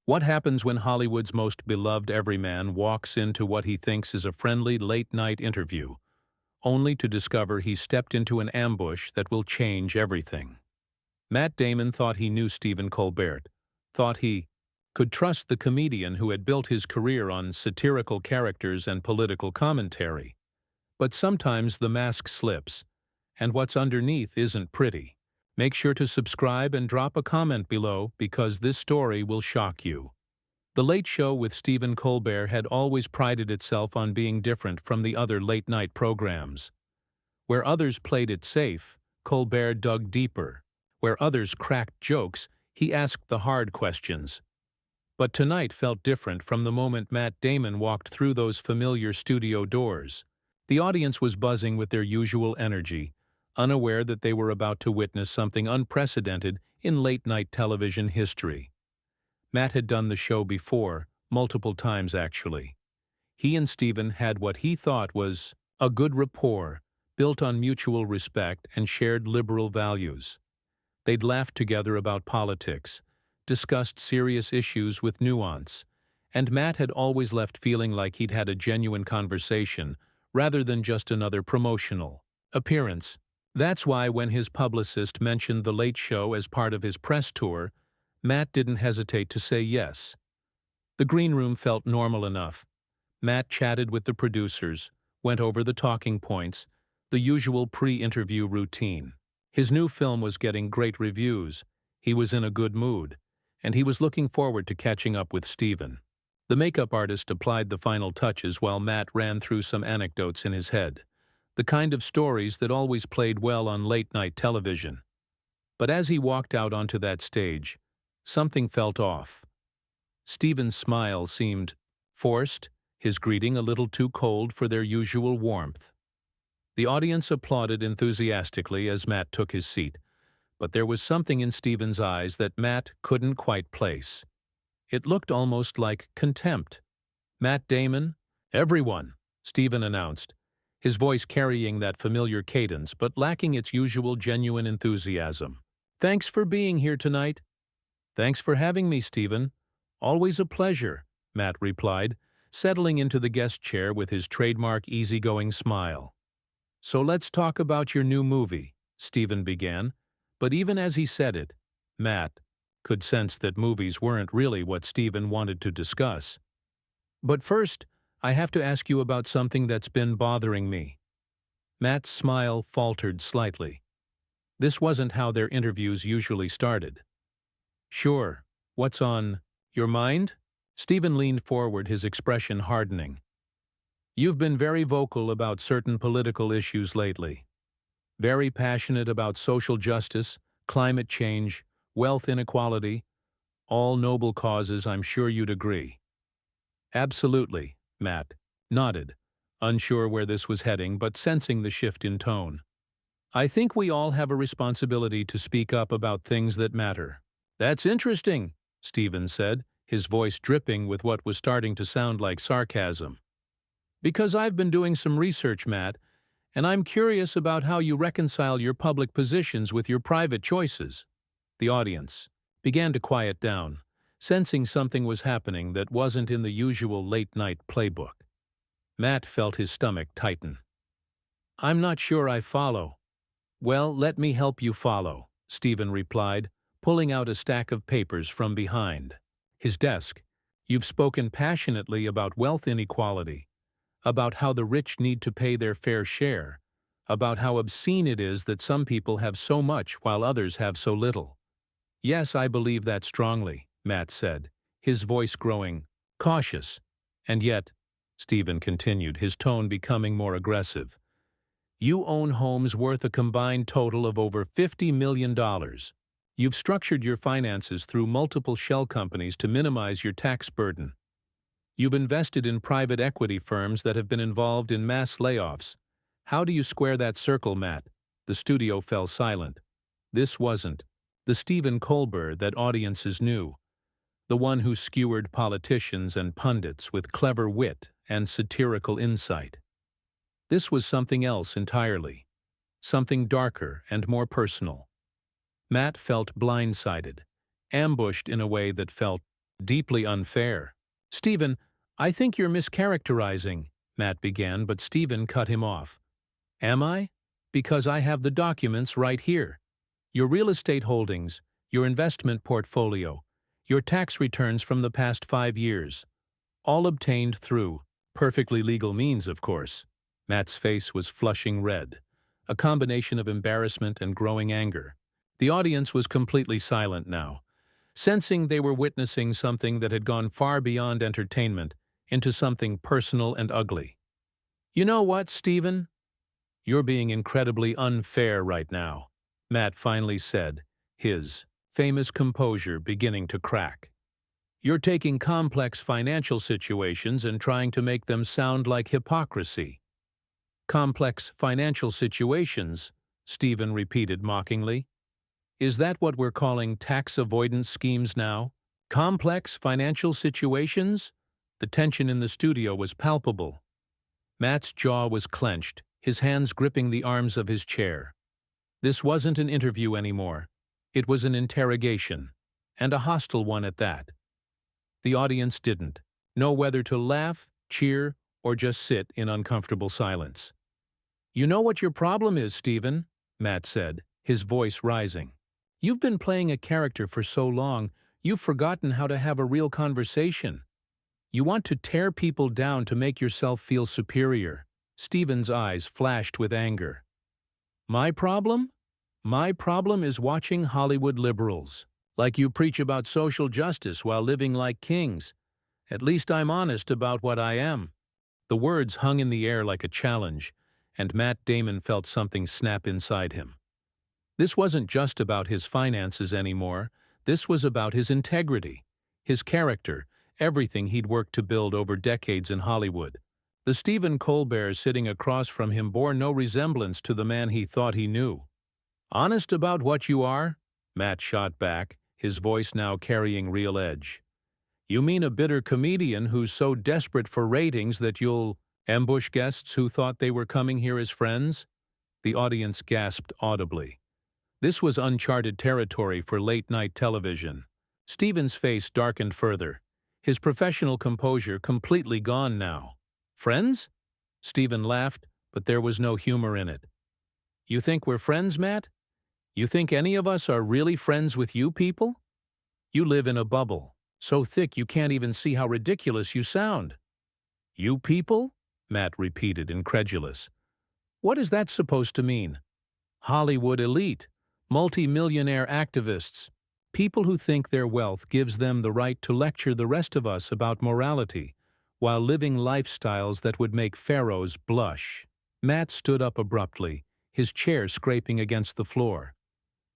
What happens when Hollywood's most beloved everyman walks into what he thinks is a friendly late-night interview, only to discover he stepped into an ambush that will change everything? Matt Damon thought he knew Stephen Colbert, thought he could trust the comedian who had built his career on satirical characters and political commentary. But sometimes the mask slips, and what's underneath isn't pretty. Make sure to subscribe and drop a comment below because this story will shock you. The Late Show with Stephen Colbert had always prided itself on being different from the other late-night programs. Where others played it safe, Colbert dug deeper. Where others cracked jokes, he asked the hard questions. But tonight felt different from the moment Matt Damon walked through those familiar studio doors. The audience was buzzing with their usual energy, unaware that they were about to witness something unprecedented in late-night television history. Matt had done the show before, multiple times actually. He and Stephen had what he thought was a good rapport, built on mutual respect and shared liberal values. They'd laughed together about politics, discussed serious issues with nuance, and Matt had always left feeling like he'd had a genuine conversation rather than just another promotional appearance. That's why when his publicist mentioned The Late Show as part of his press tour, Matt didn't hesitate to say yes. The green room felt normal enough. Matt chatted with the producers, went over the talking points, the usual pre-interview routine. His new film was getting great reviews, he was in a good mood, and he was looking forward to catching up with Stephen. The makeup artist applied the final touches while Matt ran through some anecdotes in his head, the kind of stories that always played well on late-night television. But as he walked out onto that stage, something felt off. Stephen's smile seemed forced, his greeting a little too cold for their usual warmth. The audience applauded enthusiastically as Matt took his seat, but there was something in Stephen's eyes that Matt couldn't quite place. It looked almost like contempt. "Matt Damon, everyone," Stephen announced, his voice carrying that familiar cadence but lacking its usual genuine enthusiasm. "Thanks for being here tonight." "Thanks for having me, Stephen. Always a pleasure," Matt replied, settling into the guest chair with his trademark easygoing smile. "So let's talk about your new movie," Stephen began, but even as he said it, Matt could sense that movies weren't really what Stephen wanted to discuss. "But first, I have to ask you about something that's been bothering me." Matt's smile faltered slightly. This wasn't how their interviews usually started. "Sure, what's on your mind?" Stephen leaned forward, his expression hardening. "You've been very vocal about certain political issues lately. Very passionate about social justice, climate change, wealth inequality, all noble causes, I'm sure you'd agree." "Absolutely," Matt nodded, unsure where this was heading but sensing the shift in tone. "I think we all have a responsibility to speak up about things that matter." "That's interesting," Stephen said, his voice dripping with what was starting to sound like sarcasm. "Because I've been doing some research, Matt, and I'm curious about how you reconcile your public positions with your private choices." The audience began to quiet down, sensing something was happening that wasn't in the usual late-night playbook. Matt felt his stomach tighten. "I'm not sure I follow." "Well, let me help you follow," Stephen replied, pulling out a stack of papers from behind his desk. "You've spoken passionately about wealth inequality, about how the rich need to pay their fair share, about how obscene it is that some people have so much while others have so little." "Yes, I believe that strongly," Matt said, his voice growing cautious. "And yet," Stephen continued, his tone becoming more aggressive, "you own homes worth a combined total of over $50 million. You've structured your finances through multiple shell companies to minimize your tax burden. You've invested in private equity firms that have been involved in mass layoffs. How do you square that circle, Matt?" The studio fell silent. This wasn't the Stephen Colbert that audiences knew, the one who skewered politicians and pundits with clever wit and satirical insight. This was something else entirely, something darker and more personal. Matt felt blindsided, ambushed in a way that felt Deeply unfair. Stephen, I think you're mischaracterizing, Matt began, but Stephen cut him off. Am I? Because I have the documents right here. Your real estate holdings, your investment portfolio, your tax returns from the past 5 years. All obtained through perfectly legal means, of course. Matt's face was flushing red, a combination of embarrassment and growing anger. The audience was completely silent now, sensing they were witnessing something that had gone far beyond entertainment into something personal and ugly. You know what, Stephen? You're being incredibly unfair right now, Matt finally said, his famous composure beginning to crack. You're taking complex financial situations and trying to make them sound like hypocrisy. Complex financial situations, Stephen repeated mockingly. Is that what we're calling tax avoidance schemes now? Complex financial situations? The tension in the studio was palpable. Matt's jaw was clenched, his hands gripping the arms of his chair. This wasn't an interview anymore. It was an interrogation, and a hostile one at that. The audience didn't know whether to laugh, cheer, or just sit in uncomfortable silence. You know what your problem is, Stephen, Matt said, his voice rising. You've been playing a character for so long, you've forgotten how to have a real conversation. You want to tear people down to make yourself feel superior. Stephen's eyes flashed with anger. My problem? My problem is watching Hollywood liberals. Like you preach about social justice while living like kings. At least I'm honest about what I am. The words hung in the air like a challenge, and Matt Damon felt something snap inside him. This wasn't just about his finances anymore. This was about his integrity, his character, everything he'd worked to build over decades in Hollywood. The Stephen Colbert sitting across from him bore no resemblance to the man he thought he knew. Honest about what you are? Matt shot back, his voice now carrying real edge. You mean a bitter comedian who's so desperate for ratings that you'll ambush guests who thought they were coming here as friends? The audience gasped audibly. This was uncharted territory for late-night television. Stephen's face darkened further, his professional composure completely gone now. Friends? Stephen laughed, but there was no humor in it. You think we're friends, Matt? You think any of us are really friends with you people? You live in a bubble, so thick you can't even see how ridiculous you sound. You people? Matt repeated, incredulous. What is that supposed to mean? Hollywood elite, multi-millionaire activists, people who think their wealth gives them the right to lecture the rest of us about morality, while living lifestyles that would make pharaohs blush. Matt stood up abruptly, his chair scraping against the floor.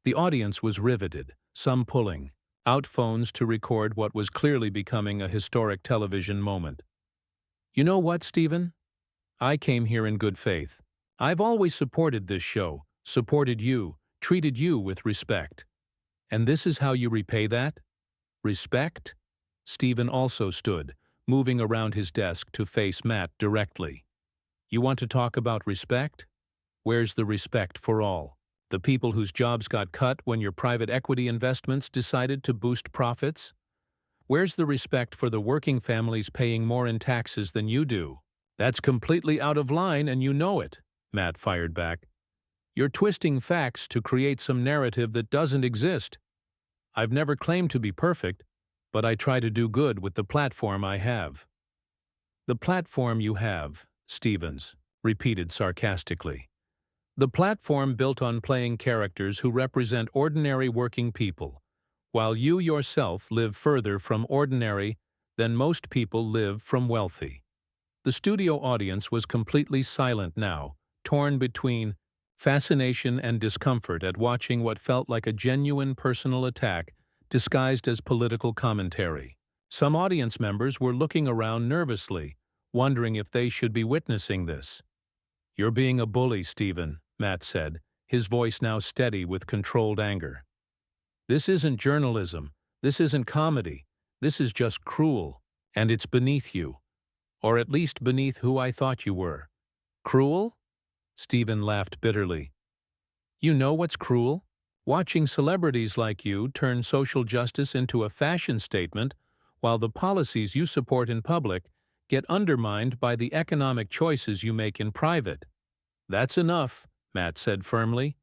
The audience was riveted, some pulling out phones to record what was clearly becoming a historic television moment. You know what, Stephen? I came here in good faith. I've always supported this show, supported you, treated you with respect. And this is how you repay that? Respect? Stephen also stood, moving around his desk to face Matt directly. You want to talk about respect? Where's the respect for all? The people whose jobs got cut when your private equity investments decided to boost profits? Where's the respect for the working families paying more in taxes than you do? That's completely out of line and you know it, Matt fired back. You're twisting facts to create some narrative that doesn't exist. I've never claimed to be perfect, but I try to do good with the platform I have. The platform you have, Stevens repeated sarcastically. The platform built on playing characters who represent ordinary working people, while you yourself live further from ordinary than most people live from wealthy. The studio audience was completely silent now, torn between fascination and discomfort at watching what felt like a genuine personal attack disguised as political commentary. Some audience members were looking around nervously, wondering if they should be witnessing this. You're being a bully, Stephen, Matt said, his voice now steady with controlled anger. This isn't journalism. This isn't comedy. This is just cruel. And it's beneath you. Or at least beneath who I thought you were. Cruel? Stephen laughed bitterly. You know what's cruel? Watching celebrities like you turn social justice into a fashion statement while the policies you support in public get undermined by the economic choices you make in private. That's enough, Matt said firmly.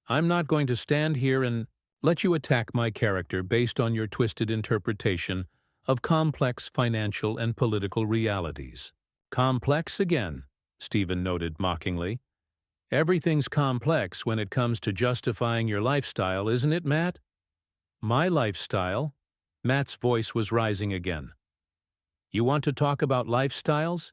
I'm not going to stand here and let you attack my character based on your twisted interpretation of complex financial and political realities. Complex again, Stephen noted mockingly. Everything's complex when it comes to justifying your lifestyle, isn't it, Matt? My lifestyle? Matt's voice was rising again. You want to talk about lifestyles?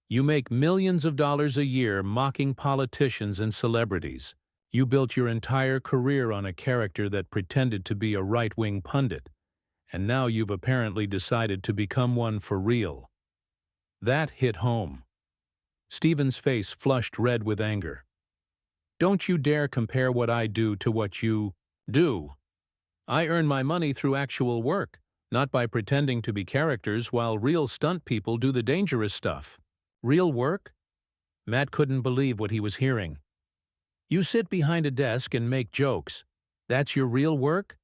You make millions of dollars a year mocking politicians and celebrities. You built your entire career on a character that pretended to be a right-wing pundit, and now you've apparently decided to become one for real. That hit home. Stephen's face flushed red with anger. Don't you dare compare what I do to what you do. I earn my money through actual work, not by pretending to be characters while real stunt people do the dangerous stuff. Real work? Matt couldn't believe what he was hearing. You sit behind a desk and make jokes. That's your real work?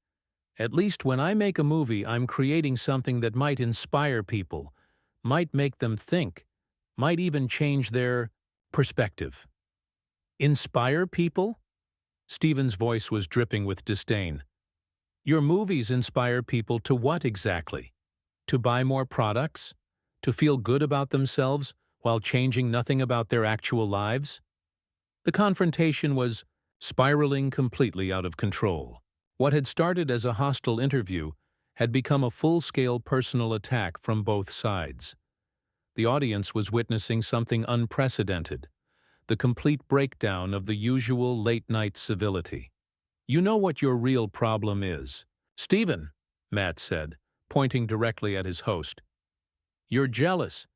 At least when I make a movie, I'm creating something that might inspire people, might make them think, might even change their perspective. Inspire people? Stephen's voice was dripping with disdain. Your movies inspire people to what exactly? To buy more products? To feel good about themselves while changing nothing about their actual lives? The confrontation was spiraling completely out of control. What had started as a hostile interview had become a full-scale personal attack from both sides. The audience was witnessing something unprecedented, the complete breakdown of the usual late-night civility. You know what your real problem is, Stephen, Matt said, pointing directly at his host. You're jealous.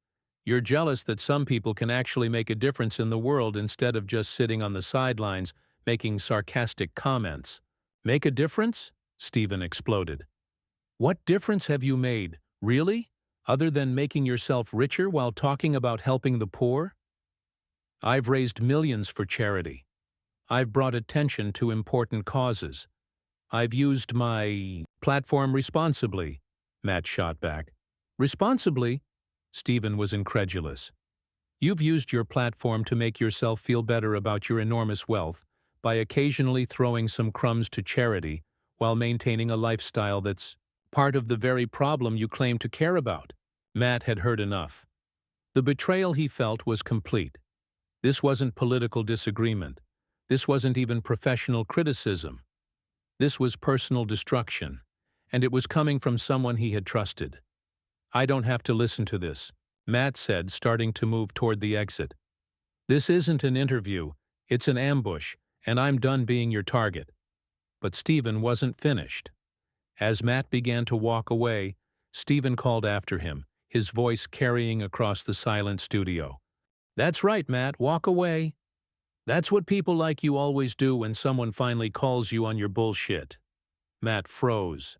You're jealous that some people can actually make a difference in the world instead of just sitting on the sidelines making sarcastic comments. Make a difference? Stephen exploded. What difference have you made, really? Other than making yourself richer while talking about helping the poor? I've raised millions for charity. I've brought attention to important causes. I've used my platform responsibly, Matt shot back. Responsibly? Stephen was incredulous. You've used your platform to make yourself feel better about your enormous wealth by occasionally throwing some crumbs to charity while maintaining a lifestyle that's part of the very problem you claim to care about. Matt had heard enough. The betrayal he felt was complete. This wasn't political disagreement. This wasn't even professional criticism. This was personal destruction, and it was coming from someone he had trusted. I don't have to listen to this, Matt said, starting to move toward the exit. This isn't an interview, it's an ambush, and I'm done being your target. But Stephen wasn't finished. As Matt began to walk away, Stephen called after him, his voice carrying across the silent studio. That's right, Matt, walk away. That's what people like you always do when someone finally calls you on your bullshit. Matt froze.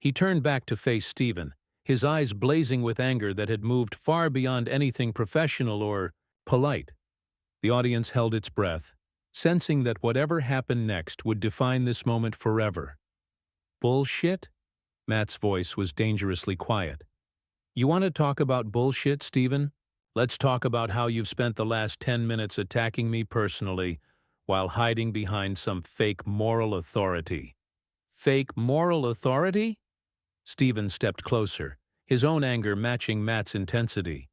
He turned back to face Stephen, his eyes blazing with anger that had moved far beyond anything professional or polite. The audience held its breath, sensing that whatever happened next would define this moment forever. Bullshit? Matt's voice was dangerously quiet. You want to talk about bullshit, Stephen? Let's talk about how you've spent the last 10 minutes attacking me personally while hiding behind some fake moral authority. Fake moral authority? Stephen stepped closer, his own anger matching Matt's intensity.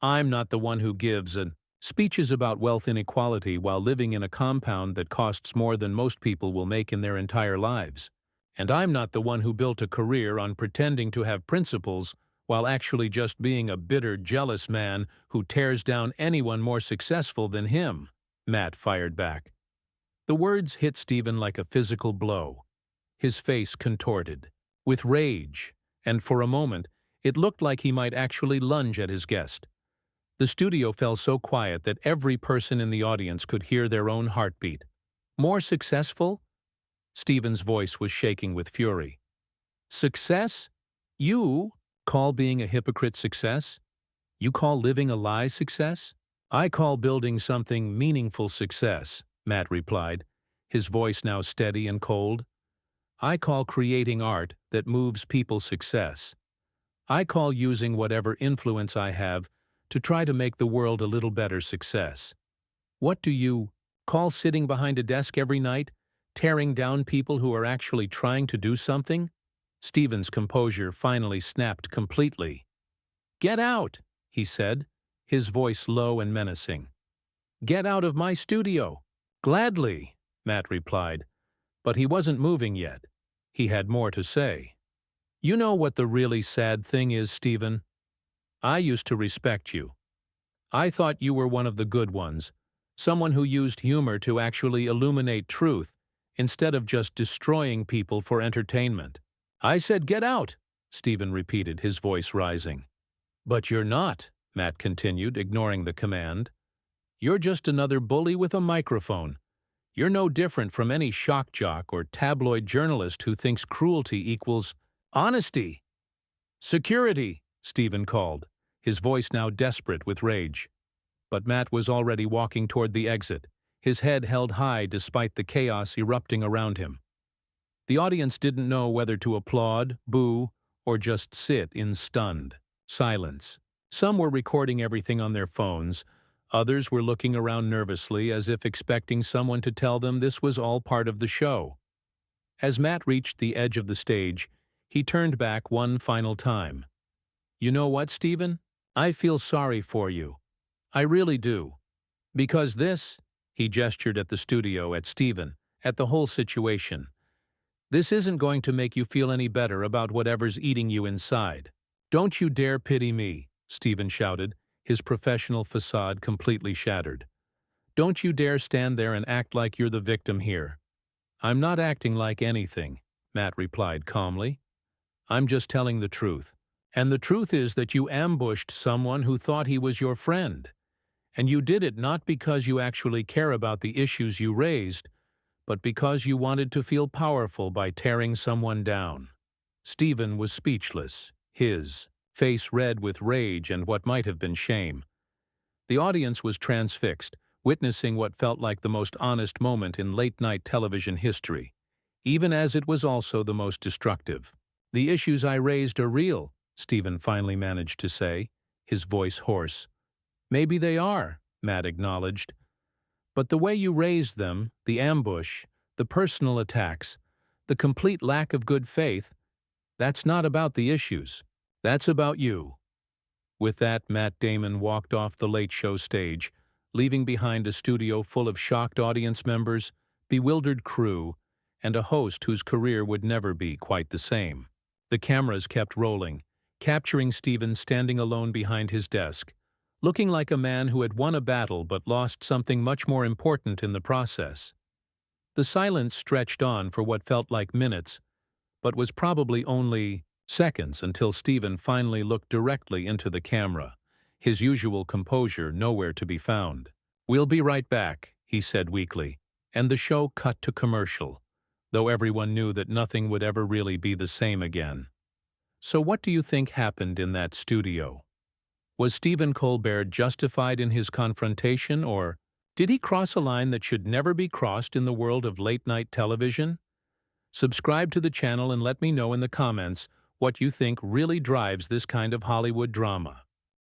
I'm not the one who gives speeches about wealth inequality while living in a compound that costs more than most people will make in their entire lives. And I'm not the one who built a career on pretending to have principles while actually just being a bitter, jealous man who tears down anyone more successful than him, Matt fired back. The words hit Stephen like a physical blow. His face contorted, with rage, and for a moment, it looked like he might actually lunge at his guest. The studio fell so quiet that every person in the audience could hear their own heartbeat. More successful? Stephen's voice was shaking with fury. Success? You call being a hypocrite success? You call living a lie success? I call building something meaningful success, Matt replied, his voice now steady and cold. I call creating art that moves people success. I call using whatever influence I have to try to make the world a little better success. What do you call sitting behind a desk every night, tearing down people who are actually trying to do something? Stephen's composure finally snapped completely. "Get out," he said, his voice low and menacing. "Get out of my studio." "Gladly," Matt replied, but he wasn't moving yet. He had more to say. "You know what the really sad thing is, Stephen? I used to respect you. I thought you were one of the good ones, someone who used humor to actually illuminate truth instead of just destroying people for entertainment." "I said get out," Stephen repeated, his voice rising. "But you're not," Matt continued, ignoring the command. "You're just another bully with a microphone. You're no different from any shock jock or tabloid journalist who thinks cruelty equals honesty." "Security," Stephen called, his voice now desperate with rage. But Matt was already walking toward the exit, his head held high despite the chaos erupting around him. The audience didn't know whether to applaud, boo, or just sit in stunned silence. Some were recording everything on their phones, others were looking around nervously as if expecting someone to tell them this was all part of the show. As Matt reached the edge of the stage, he turned back one final time. "You know what, Stephen? I feel sorry for you. I really do. Because this," he gestured at the studio, at Stephen, at the whole situation, "this isn't going to make you feel any better about whatever's eating you inside." "Don't you dare pity me," Stephen shouted, his professional facade completely shattered. "Don't you dare stand there and act like you're the victim here." "I'm not acting like anything," Matt replied calmly. "I'm just telling the truth. And the truth is that you ambushed someone who thought he was your friend. And you did it not because you actually care about the issues you raised, but because you wanted to feel powerful by tearing someone down." Stephen was speechless, his face red with rage and what might have been shame. The audience was transfixed, witnessing what felt like the most honest moment in late-night television history, even as it was also the most destructive. "The issues I raised are real," Stephen finally managed to say, his voice hoarse. "Maybe they are," Matt acknowledged. "But the way you raised them, the ambush, the personal attacks, the complete lack of good faith, that's not about the issues. That's about you." With that, Matt Damon walked off the Late Show stage, leaving behind a studio full of shocked audience members, bewildered crew, and a host whose career would never be quite the same. The cameras kept rolling, capturing Stephen standing alone behind his desk, looking like a man who had won a battle but lost something much more important in the process. The silence stretched on for what felt like minutes, but was probably only seconds until Stephen finally looked directly into the camera, his usual composure nowhere to be found. "We'll be right back," he said weakly, and the show cut to commercial, though everyone knew that nothing would ever really be the same again. So what do you think happened in that studio? Was Stephen Colbert justified in his confrontation, or did he cross a line that should never be crossed in the world of late-night television? Subscribe to the channel and let me know in the comments what you think really drives this kind of Hollywood drama.